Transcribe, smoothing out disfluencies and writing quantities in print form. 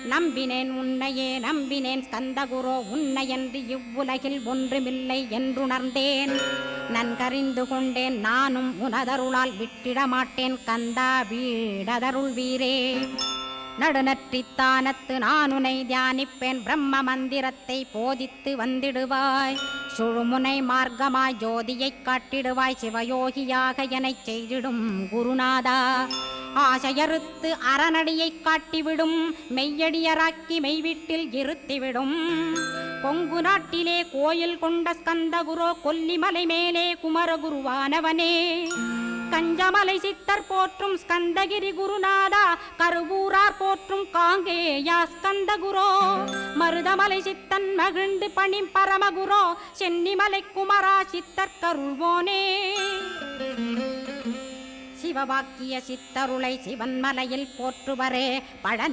நம்பினேன் உன்னையே நம்பினேன் ஸ்கந்தகுரோ உன்னையன்றி இவ்வுலகில் ஒன்றுமில்லை என்றுணர்ந்தேன். நன்கறிந்து கொண்டேன் நானும் உனதருளால் விட்டிட மாட்டேன் கந்தா வீடதருள் வீரே. நடுநற்றித்தானத்து நானுனை தியானிப்பேன் பிரம்ம மந்திரத்தை போதித்து வந்திடுவாய். சுழுமுனை மார்க்கமாய் ஜோதியைக் காட்டிடுவாய் சிவயோகியாக எனச் செய்திடும் குருநாதா. ஆசையறுத்து அறநடியைக் காட்டிவிடும் மெய்யடியராக்கி மெய்வீட்டில் இருத்திவிடும். கொங்கு நாட்டிலே கோயில் கொண்ட ஸ்கந்தகுரோ கொல்லிமலை மேலே குமரகுருவானவனே. கஞ்சமலை சித்தர் போற்றும் ஸ்கந்தகிரி குருநாதா கருவூரார் போற்றும் காங்கேயா ஸ்கந்தகுரோ. மருதமலை சித்தன் மகிழ்ந்து பணி பரமகுரோ சென்னிமலை குமரா சித்தர் கருள்வோனே. சிவவாக்கிய சித்தருளை சிவன்மலையில் போற்றுவரே பழனி